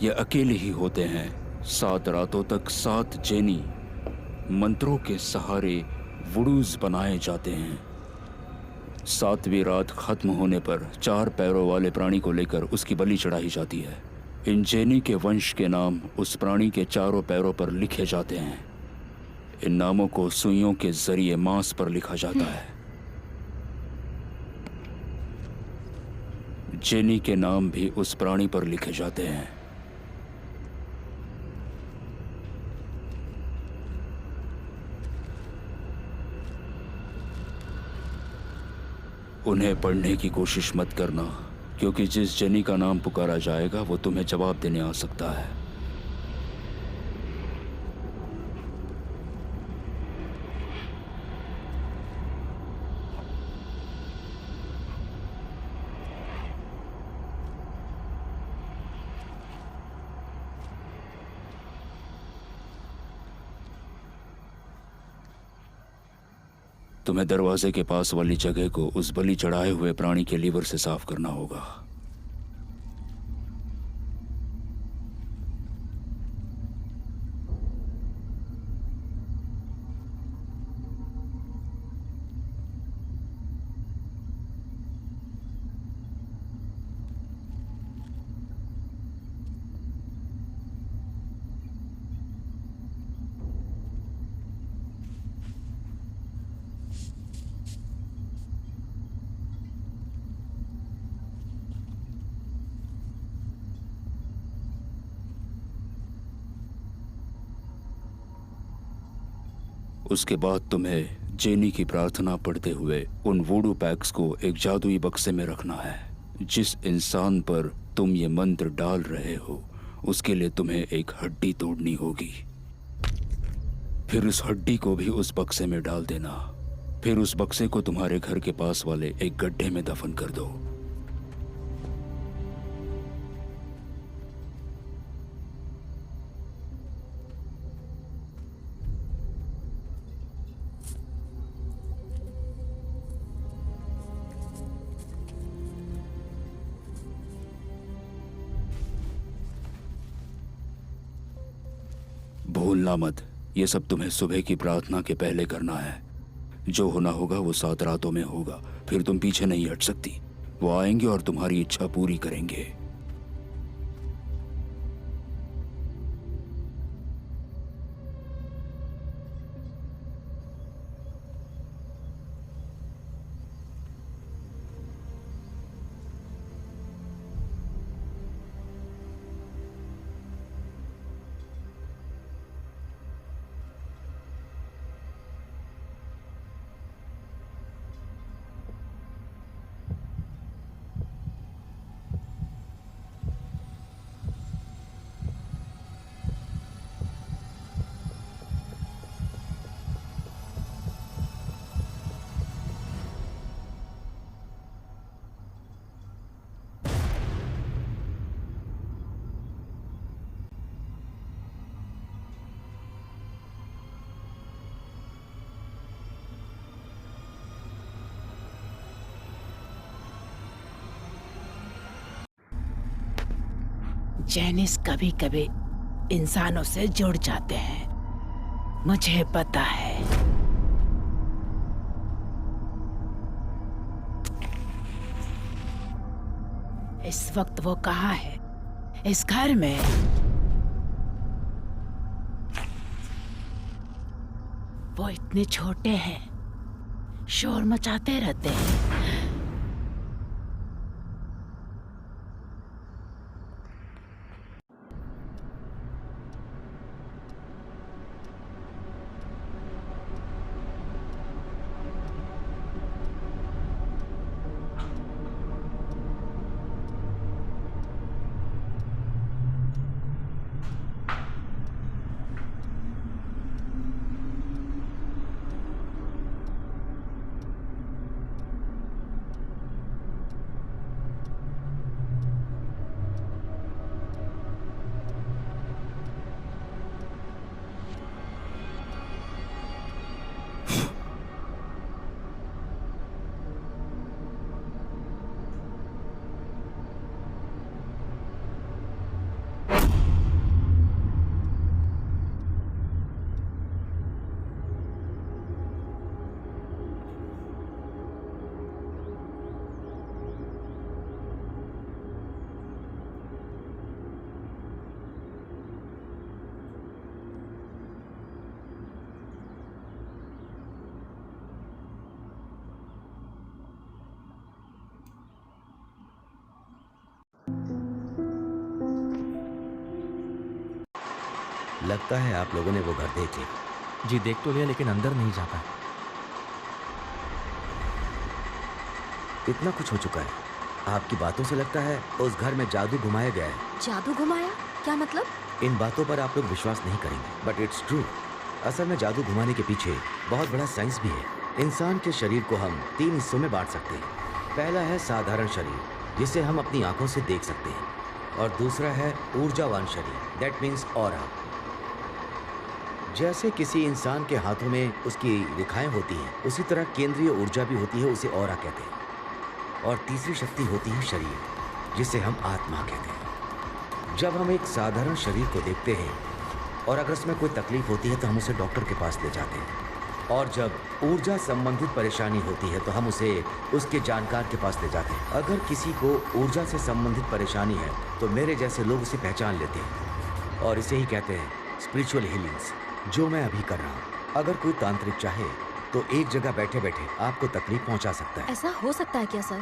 ये अकेले ही होते हैं। 7 रातों तक 7 जेनी मंत्रों के सहारे वुडूज बनाए जाते हैं। 7वीं रात खत्म होने पर 4 पैरों वाले प्राणी को लेकर उसकी बलि चढ़ाई जाती है। इन जेनी के वंश के नाम उस प्राणी के चारों पैरों पर लिखे जाते हैं। इन नामों को सुइयों के जरिए मांस पर लिखा जाता है। जेनी के नाम भी उस प्राणी पर लिखे जाते हैं। उन्हें पढ़ने की कोशिश मत करना, क्योंकि जिस जेनी का नाम पुकारा जाएगा वो तुम्हें जवाब देने आ सकता है। तुम्हें दरवाजे के पास वाली जगह को उस बलि चढ़ाए हुए प्राणी के लीवर से साफ करना होगा। उसके बाद तुम्हें जेनी की प्रार्थना पढ़ते हुए उन वूडू पैक्स को एक जादुई बक्से में रखना है। जिस इंसान पर तुम ये मंत्र डाल रहे हो उसके लिए तुम्हें एक हड्डी तोड़नी होगी। फिर उस हड्डी को भी उस बक्से में डाल देना। फिर उस बक्से को तुम्हारे घर के पास वाले एक गड्ढे में दफन कर दो। भूलना मत, ये सब तुम्हें सुबह की प्रार्थना के पहले करना है। जो होना होगा वो 7 रातों में होगा। फिर तुम पीछे नहीं हट सकती। वो आएंगे और तुम्हारी इच्छा पूरी करेंगे। जेनिस कभी कभी इंसानों से जुड़ जाते हैं, मुझे पता है। इस वक्त वो कहाँ है? इस घर में? वो इतने छोटे हैं, शोर मचाते रहते हैं। लगता है आप लोगों ने वो घर देख लिया। जी देख तो लिया, लेकिन अंदर नहीं जा पाए। इतना कुछ हो चुका है। आपकी बातों से लगता है उस घर में जादू घुमाया गया है। जादू घुमाया? क्या मतलब? इन बातों पर आप लोग विश्वास नहीं करेंगे, बट इट्स ट्रू। असल में जादू घुमाने के पीछे बहुत बड़ा साइंस भी है। इंसान के शरीर को हम 3 हिस्सों में बांट सकते हैं। पहला है साधारण शरीर, जिसे हम अपनी आंखों से देख सकते हैं, और दूसरा है ऊर्जावान शरीर, दैट मीन्स ऑरा। जैसे किसी इंसान के हाथों में उसकी रेखाएं होती हैं, उसी तरह केंद्रीय ऊर्जा भी होती है, उसे ऑरा कहते हैं। और तीसरी शक्ति होती है शरीर, जिसे हम आत्मा कहते हैं। जब हम एक साधारण शरीर को देखते हैं और अगर उसमें कोई तकलीफ होती है तो हम उसे डॉक्टर के पास ले जाते हैं, और जब ऊर्जा संबंधित परेशानी होती है तो हम उसे उसके जानकार के पास ले जाते हैं। अगर किसी को ऊर्जा से संबंधित परेशानी है तो मेरे जैसे लोग उसे पहचान लेते हैं, और इसे ही कहते हैं स्पिरिचुअल हीलिंग्स, जो मैं अभी कर रहा हूँ। अगर कोई तांत्रिक चाहे तो एक जगह बैठे बैठे आपको तकलीफ पहुंचा सकता है। ऐसा हो सकता है क्या सर?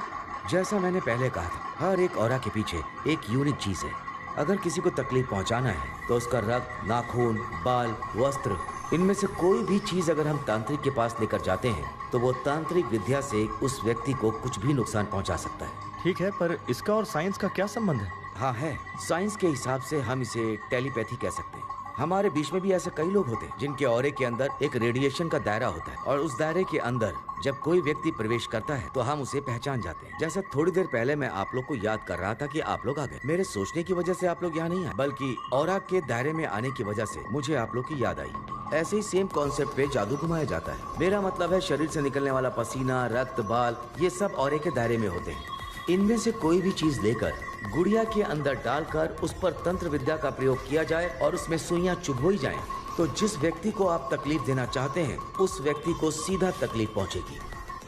जैसा मैंने पहले कहा था, हर एक ऑरा के पीछे एक यूनिक चीज है। अगर किसी को तकलीफ पहुंचाना है तो उसका रक्त, नाखून, बाल, वस्त्र, इनमें से कोई भी चीज अगर हम तांत्रिक के पास लेकर जाते हैं तो वो तांत्रिक विद्या से उस व्यक्ति को कुछ भी नुकसान पहुंचा सकता है। ठीक है, पर इसका और साइंस का क्या संबंध है? हाँ है। साइंस के हिसाब से हम इसे टेलीपैथी कह सकते हैं। हमारे बीच में भी ऐसे कई लोग होते हैं जिनके ऑरे के अंदर एक रेडिएशन का दायरा होता है, और उस दायरे के अंदर जब कोई व्यक्ति प्रवेश करता है तो हम उसे पहचान जाते हैं। जैसे थोड़ी देर पहले मैं आप लोग को याद कर रहा था कि आप लोग आ गए। मेरे सोचने की वजह से आप लोग यहाँ नहीं आए, बल्कि ऑरा के दायरे में आने की वजह से मुझे आप लोग की याद आई। ऐसे ही सेम कॉन्सेप्ट पे जादू घुमाया जाता है। मेरा मतलब है शरीर से निकलने वाला पसीना, रक्त, बाल, ये सब ऑरे के दायरे में होते हैं। इनमें से कोई भी चीज लेकर गुड़िया के अंदर डालकर उस पर तंत्र विद्या का प्रयोग किया जाए और उसमें सुइयां चुभोई जाएं, तो जिस व्यक्ति को आप तकलीफ देना चाहते हैं उस व्यक्ति को सीधा तकलीफ पहुंचेगी।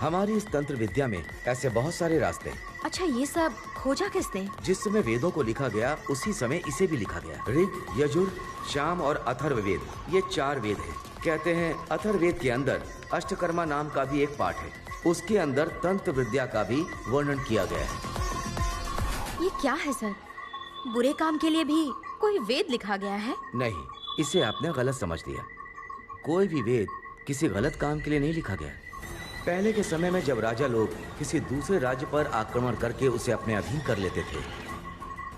हमारी इस तंत्र विद्या में ऐसे बहुत सारे रास्ते हैं। अच्छा, ये सब खोजा किसने? जिस समय वेदों को लिखा गया उसी समय इसे भी लिखा गया। ऋग, यजुर, साम और अथर्ववेद, ये 4 वेद हैं। कहते हैं अथर्ववेद के अंदर अष्टकर्मा नाम का भी एक पाठ है, उसके अंदर तंत्र विद्या का भी वर्णन किया गया है। ये क्या है सर? बुरे काम के लिए भी कोई वेद लिखा गया है? नहीं, इसे आपने गलत समझ लिया। कोई भी वेद किसी गलत काम के लिए नहीं लिखा गया। पहले के समय में जब राजा लोग किसी दूसरे राज्य पर आक्रमण करके उसे अपने अधीन कर लेते थे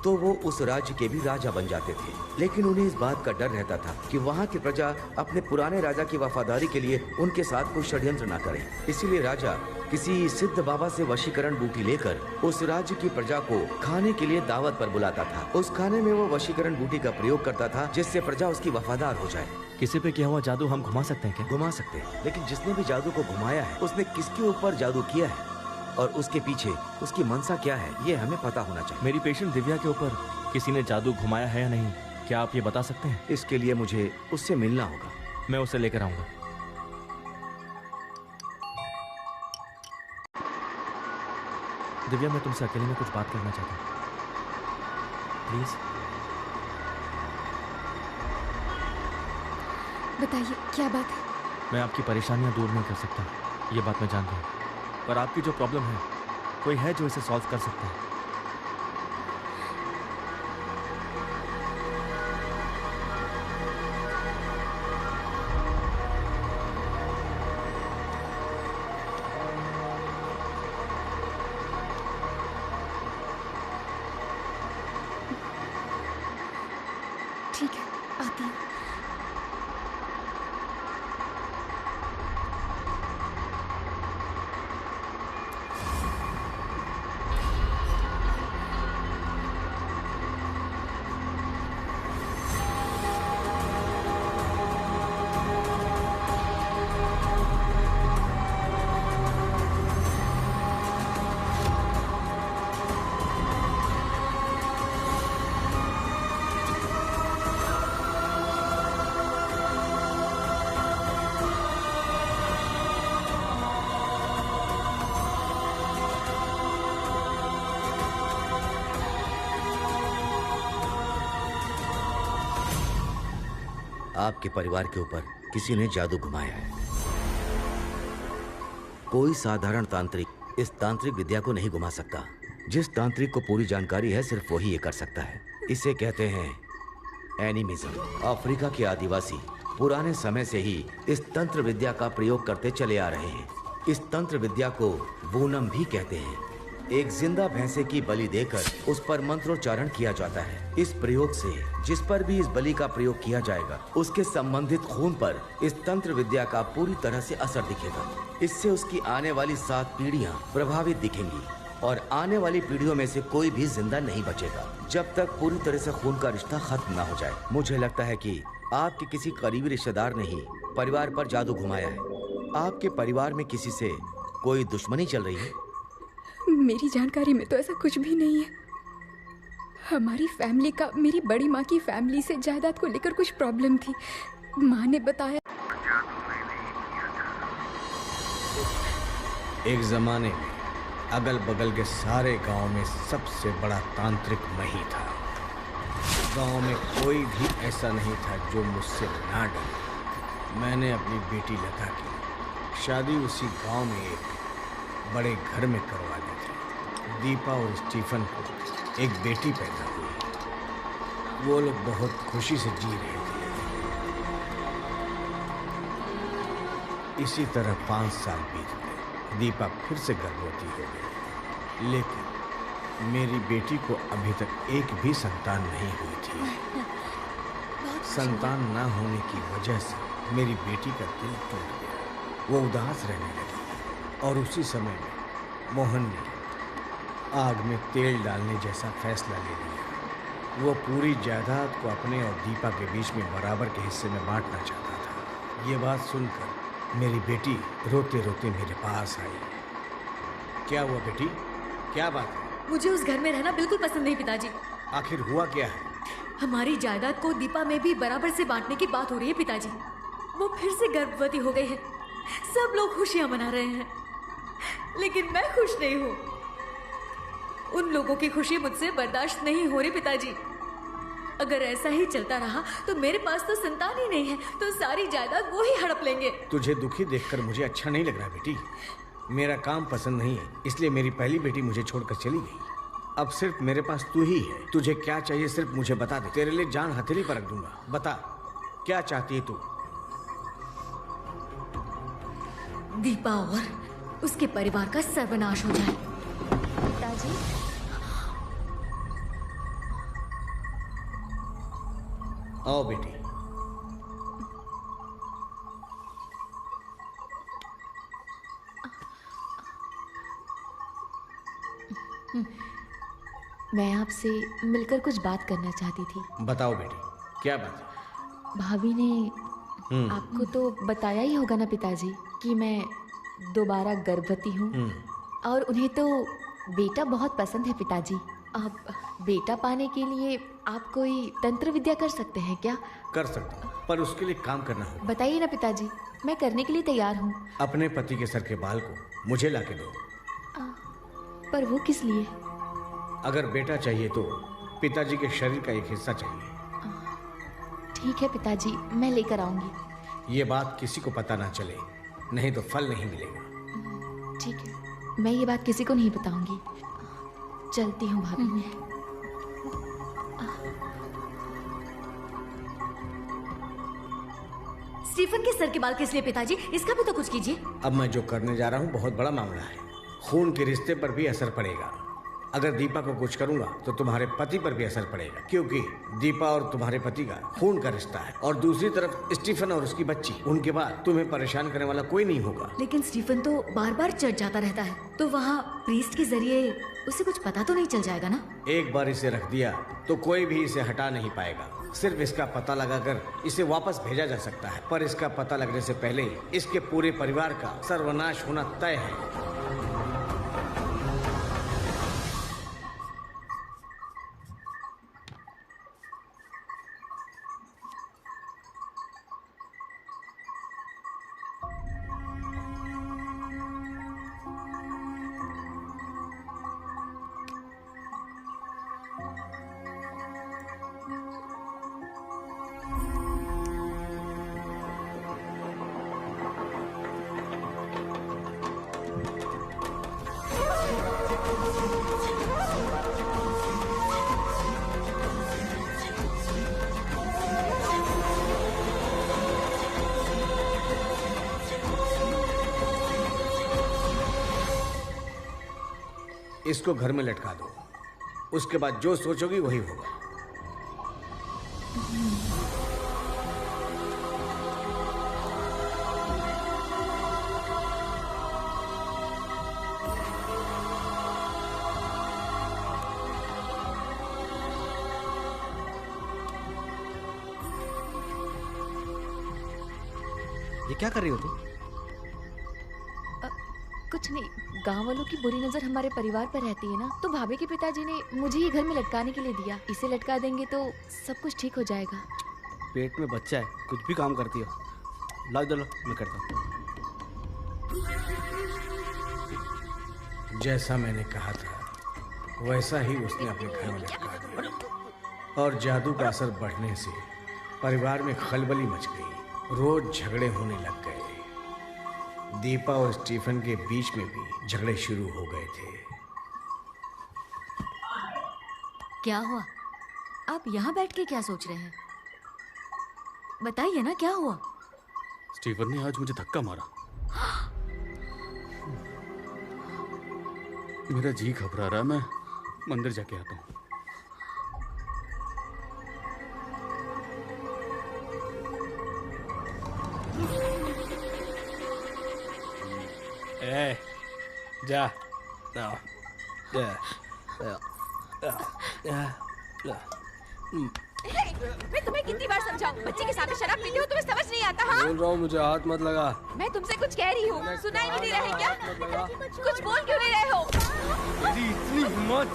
तो वो उस राज्य के भी राजा बन जाते थे, लेकिन उन्हें इस बात का डर रहता था कि वहाँ की प्रजा अपने पुराने राजा की वफादारी के लिए उनके साथ कोई षड्यंत्र न करे। इसीलिए राजा किसी सिद्ध बाबा से वशीकरण बूटी लेकर उस राज्य की प्रजा को खाने के लिए दावत पर बुलाता था। उस खाने में वो वशीकरण बूटी का प्रयोग करता था जिससे प्रजा उसकी वफादार हो जाए। किसी पे किया हुआ जादू हम घुमा सकते हैं क्या? घुमा सकते हैं, लेकिन जिसने भी जादू को घुमाया है उसने किसके ऊपर जादू किया है और उसके पीछे उसकी मनसा क्या है, ये हमें पता होना चाहिए। मेरी पेशेंट दिव्या के ऊपर किसी ने जादू घुमाया है या नहीं, क्या आप ये बता सकते हैं? इसके लिए मुझे उससे मिलना होगा। मैं उसे लेकर आऊंगा। दिव्या, मैं तुमसे अकेले में कुछ बात करना चाहता हूँ, प्लीज। बताइए, क्या बात है? मैं आपकी परेशानियां दूर नहीं कर सकता, ये बात मैं जानता हूँ, पर आपकी जो प्रॉब्लम है कोई है जो इसे सॉल्व कर सकता है। ठीक है, आती हूँ। आपके परिवार के ऊपर किसी ने जादू घुमाया है। कोई साधारण तांत्रिक इस तांत्रिक विद्या को नहीं घुमा सकता। जिस तांत्रिक को पूरी जानकारी है सिर्फ वही ये कर सकता है। इसे कहते हैं एनिमिज्म। अफ्रीका के आदिवासी पुराने समय से ही इस तंत्र विद्या का प्रयोग करते चले आ रहे हैं। इस तंत्र विद्या को वूनम भी कहते हैं। एक जिंदा भैंसे की बलि देकर उस पर मंत्रोच्चारण किया जाता है। इस प्रयोग से जिस पर भी इस बलि का प्रयोग किया जाएगा उसके संबंधित खून पर इस तंत्र विद्या का पूरी तरह से असर दिखेगा। इससे उसकी आने वाली 7 पीढ़ियां प्रभावित दिखेंगी और आने वाली पीढ़ियों में से कोई भी जिंदा नहीं बचेगा जब तक पूरी तरह से खून का रिश्ता खत्म ना हो जाए। मुझे लगता है कि आपके किसी करीबी रिश्तेदार ने ही परिवार पर जादू घुमाया है। आपके परिवार में किसी से कोई दुश्मनी चल रही है? मेरी जानकारी में तो ऐसा कुछ भी नहीं है। हमारी फैमिली का मेरी बड़ी माँ की फैमिली से जायदाद को लेकर कुछ प्रॉब्लम थी। माँ ने बताया। एक जमाने में अगल बगल के सारे गांव में सबसे बड़ा तांत्रिक मैं ही था। गांव में कोई भी ऐसा नहीं था जो मुझसे ना डरे। मैंने अपनी बेटी लता की शादी उसी गांव में एक बड़े घर में करवा दी थी। दीपा और स्टीफन को एक बेटी पैदा हुई। वो लोग बहुत खुशी से जी रहे थे। इसी तरह 5 साल बीत गए। दीपा फिर से गर्भवती हो गई, लेकिन मेरी बेटी को अभी तक एक भी संतान नहीं हुई थी। संतान न होने की वजह से मेरी बेटी का दिल टूट गया। वो उदास रहने लगी और उसी समय में मोहन ने आग में तेल डालने जैसा फैसला ले लिया। वो पूरी जायदाद को अपने और दीपा के बीच में बराबर के हिस्से में बांटना चाहता था। ये बात सुनकर मेरी बेटी रोते रोते मेरे पास आई। क्या हुआ बेटी, क्या बात है? मुझे उस घर में रहना बिल्कुल पसंद नहीं पिताजी। आखिर हुआ क्या है? हमारी जायदाद को दीपा में भी बराबर से बांटने की बात हो रही है पिताजी। वो फिर से गर्भवती हो गई है। सब लोग खुशियां मना रहे हैं, लेकिन मैं खुश नहीं हूँ। उन लोगों की खुशी मुझसे बर्दाश्त नहीं हो रही पिताजी। अगर ऐसा ही चलता रहा तो मेरे पास तो संतान ही नहीं है, तो सारी जायदाद वो ही हड़प लेंगे। तुझे दुखी देखकर मुझे अच्छा नहीं लग रहा बेटी। मेरा काम पसंद नहीं है, इसलिए मेरी पहली बेटी मुझे छोड़कर चली गई। अब सिर्फ मेरे पास तू ही है। तुझे क्या चाहिए सिर्फ मुझे बता दे, तेरे लिए जान हथेली पर रख दूंगा। बता, क्या चाहती है तू? दीपा और उसके परिवार का सर्वनाश हो जाए। पिताजी, आओ बेटी। मैं आपसे मिलकर कुछ बात करना चाहती थी। बताओ बेटी, क्या बात है? भाभी ने आपको तो बताया ही होगा ना पिताजी कि मैं दोबारा गर्भवती हूँ और उन्हें तो बेटा बहुत पसंद है पिताजी। अब बेटा पाने के लिए आप कोई तंत्र विद्या कर सकते हैं क्या? कर सकता हूँ, पर उसके लिए काम करना होगा। बताइए ना पिताजी, मैं करने के लिए तैयार हूँ। अपने पति के सर के बाल को मुझे लाके दो। पर वो किस लिए? अगर बेटा चाहिए तो पिताजी के शरीर का एक हिस्सा चाहिए। ठीक है पिताजी, मैं लेकर आऊंगी। ये बात किसी को पता ना चले, नहीं तो फल नहीं मिलेगा। ठीक है, मैं ये बात किसी को नहीं बताऊंगी। चलती हूँ भाभी। स्टीफन के सर के बाल किस लिए पिताजी? इसका भी तो कुछ कीजिए। अब मैं जो करने जा रहा हूँ बहुत बड़ा मामला है। खून के रिश्ते पर भी असर पड़ेगा। अगर दीपा को कुछ करूंगा तो तुम्हारे पति पर भी असर पड़ेगा, क्योंकि दीपा और तुम्हारे पति का खून का रिश्ता है। और दूसरी तरफ स्टीफन और उसकी बच्ची, उनके बाद तुम्हें परेशान करने वाला कोई नहीं होगा। लेकिन स्टीफन तो बार बार चढ़ जाता रहता है, तो वहाँ प्रीस्ट के जरिए उसे कुछ पता तो नहीं चल जाएगा ना? एक बार इसे रख दिया तो कोई भी इसे हटा नहीं पाएगा। सिर्फ इसका पता लगाकर इसे वापस भेजा जा सकता है, पर इसका पता लगने से पहले इसके पूरे परिवार का सर्वनाश होना तय है। इसको घर में लटका दो। उसके बाद जो सोचोगी वही होगा। ये क्या कर रही हो तुम? कुछ नहीं, गांव वालों की बुरी नजर हमारे परिवार पर रहती है ना, तो भाभी के पिताजी ने मुझे ही घर में लटकाने के लिए दिया। इसे लटका देंगे तो सब कुछ ठीक हो जाएगा। पेट में बच्चा है, कुछ भी काम करती हो। ला दो, मैं करता हूँ। जैसा मैंने कहा था वैसा ही उसने अपने घर में लटका दिया, और जादू का असर बढ़ने से परिवार में खलबली मच गई। रोज झगड़े होने लग गए। दीपा और स्टीफन के बीच में भी झगड़े शुरू हो गए थे। क्या हुआ? आप यहाँ बैठ के क्या सोच रहे हैं? बताइए ना, क्या हुआ? स्टीफन ने आज मुझे धक्का मारा। मेरा जी घबरा रहा है, मैं मंदिर जाके आता हूँ। जा। मैं तुम्हें कितनी बार समझाऊं? बच्चे के सामने शराब पीते हो, तुम्हें समझ नहीं आता? हाँ, बोल रहा हूँ, मुझे हाथ मत लगा। मैं तुमसे कुछ कह रही हूँ, सुनाई भी नहीं रहे क्या? कुछ बोल क्यों नहीं रहे हो? तेरी इतनी हिम्मत!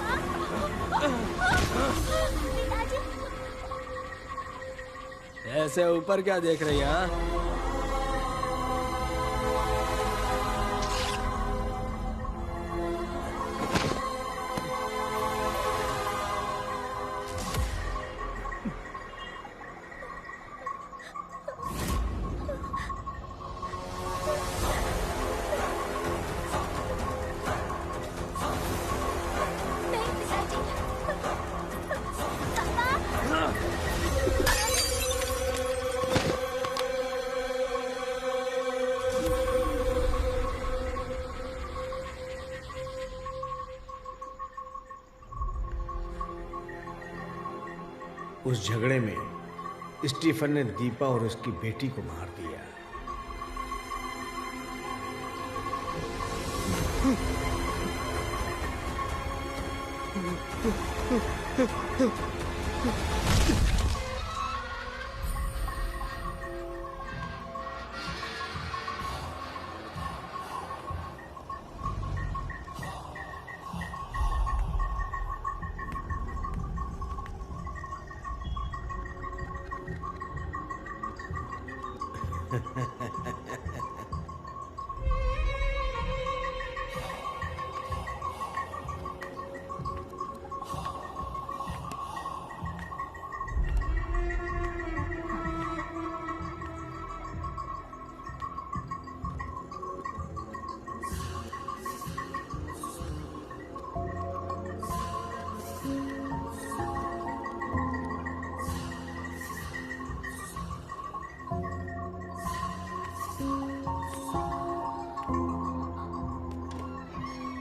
ऐसे ऊपर क्या देख रही है? हाँ? उस झगड़े में स्टीफन ने दीपा और उसकी बेटी को मार दिया।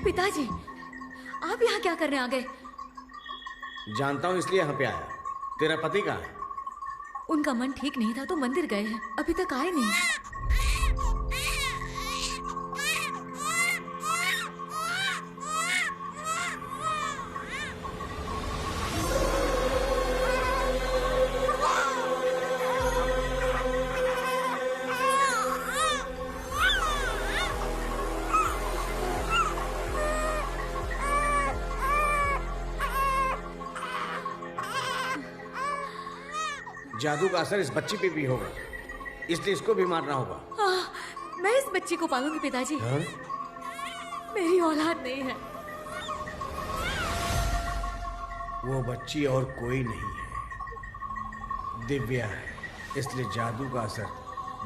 पिताजी, आप यहाँ क्या करने आ गए? जानता हूं इसलिए यहाँ पे आया। तेरा पति कहाँ है? उनका मन ठीक नहीं था तो मंदिर गए हैं, अभी तक आए नहीं। जादू का असर इस बच्ची पे भी होगा, इसलिए इसको भी मारना होगा। मैं इस बच्ची को पालूंगी पिताजी। हाँ? मेरी औलाद नहीं है। वो बच्ची और कोई नहीं है, दिव्या है। इसलिए जादू का असर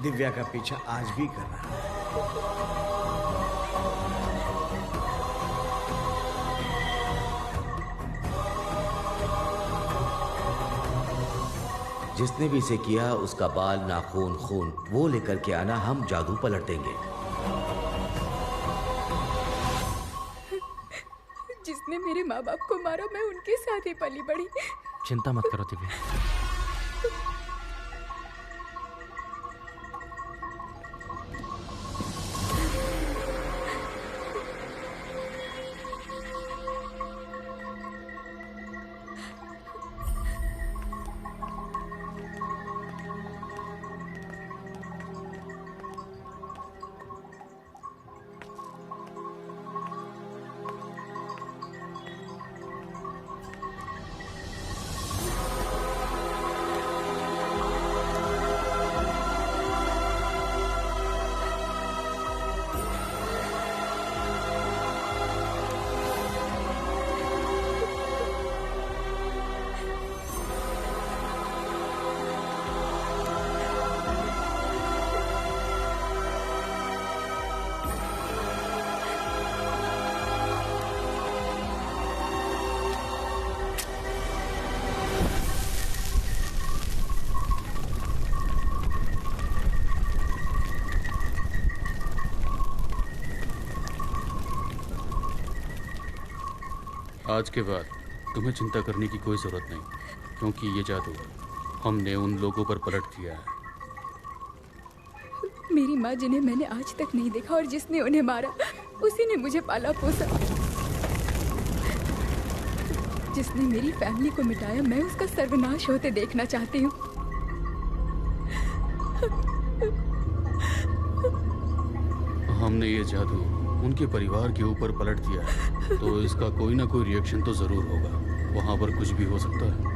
दिव्या का पीछा आज भी कर रहा है। जिसने भी इसे किया उसका बाल, नाखून, खून वो लेकर के आना, हम जादू पलट देंगे। जिस माँ बाप को मारा, मैं उनके साथ ही पली बड़ी। चिंता मत करो दिव्या। आज के बाद तुम्हें चिंता करने की कोई ज़रूरत नहीं, क्योंकि ये जादू हमने उन लोगों पर पलट दिया है। मेरी माँ जिन्हें मैंने आज तक नहीं देखा और जिसने उन्हें मारा, उसी ने मुझे पाला पोसा। जिसने मेरी फैमिली को मिटाया, मैं उसका सर्वनाश होते देखना चाहती हूँ। हमने ये जादू उनके परिवार के ऊपर पलट दिया है, तो इसका कोई ना कोई रिएक्शन तो ज़रूर होगा। वहाँ पर कुछ भी हो सकता है।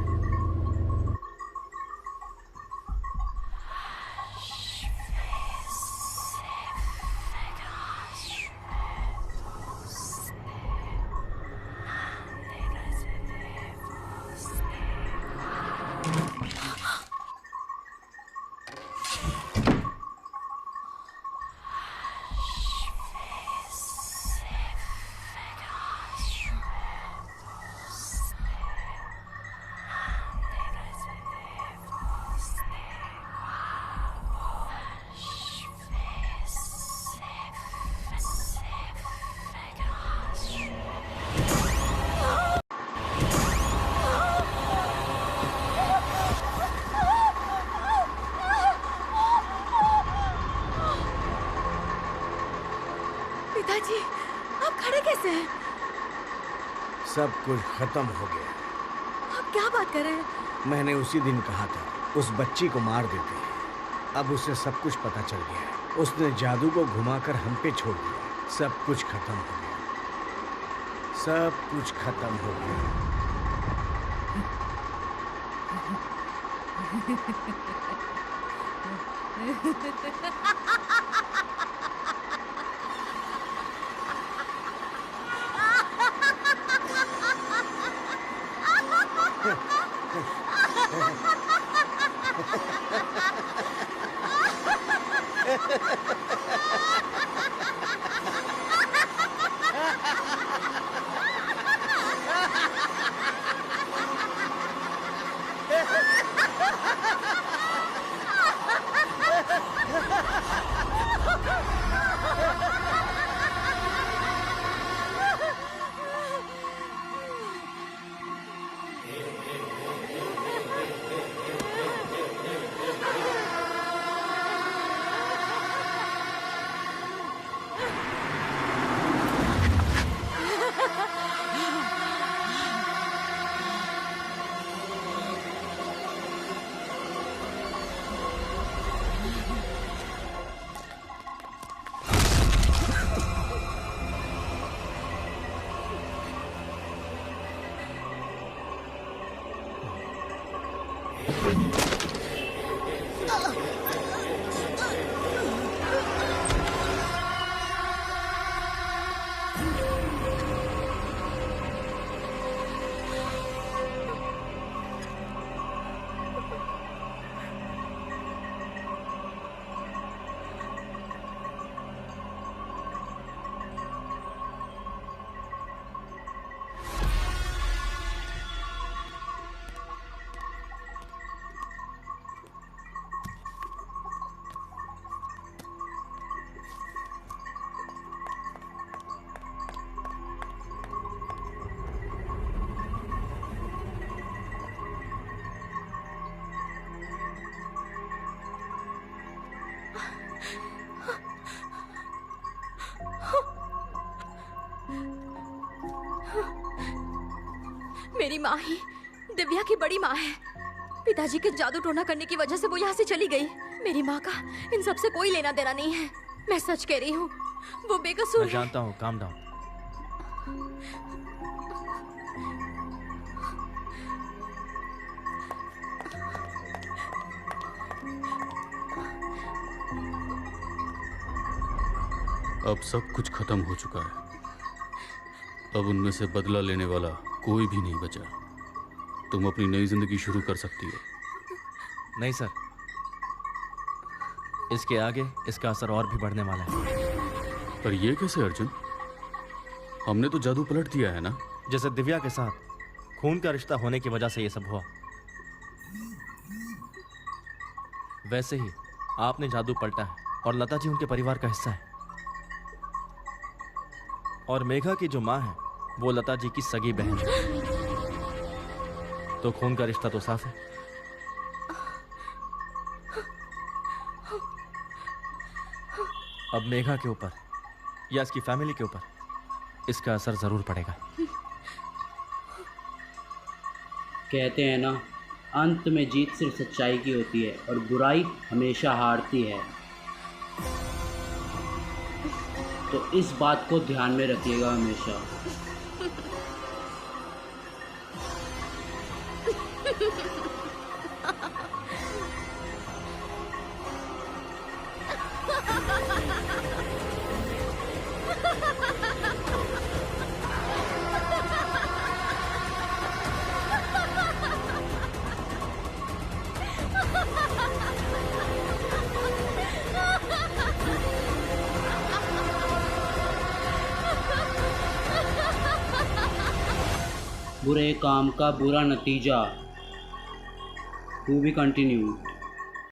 पिताजी, आप खड़े कैसे हैं? सब कुछ खत्म हो गया। आप क्या बात कर रहे हैं? मैंने उसी दिन कहा था उस बच्ची को मार देते हैं। अब उसे सब कुछ पता चल गया है। उसने जादू को घुमाकर हम पे छोड़ दिया। सब कुछ खत्म हो गया। सब कुछ खत्म हो गया। मेरी माँ ही दिव्या की बड़ी माँ है। पिताजी के जादू टोना करने की वजह से वो यहाँ से चली गई। मेरी माँ का इन सब से कोई लेना देना नहीं है। मैं सच कह रही हूँ, वो बेकसूर मैं है। जानता हूँ, काम डाउन। अब सब कुछ खत्म हो चुका है। अब उनमें से बदला लेने वाला कोई भी नहीं बचा। तुम अपनी नई जिंदगी शुरू कर सकती हो। नहीं सर, इसके आगे इसका असर और भी बढ़ने वाला है। पर ये कैसे अर्जुन? हमने तो जादू पलट दिया है ना। जैसे दिव्या के साथ खून का रिश्ता होने की वजह से ये सब हुआ, वैसे ही आपने जादू पलटा है और लता जी उनके परिवार का हिस्सा है। और मेघा की जो माँ है वो लता जी की सगी बहन है, तो खून का रिश्ता तो साफ है। अब मेघा के ऊपर या इसकी फैमिली के ऊपर इसका असर जरूर पड़ेगा। कहते हैं ना, अंत में जीत सिर्फ सच्चाई की होती है और बुराई हमेशा हारती है। तो इस बात को ध्यान में रखिएगा हमेशा। बुरे काम का बुरा नतीजा। To be continued.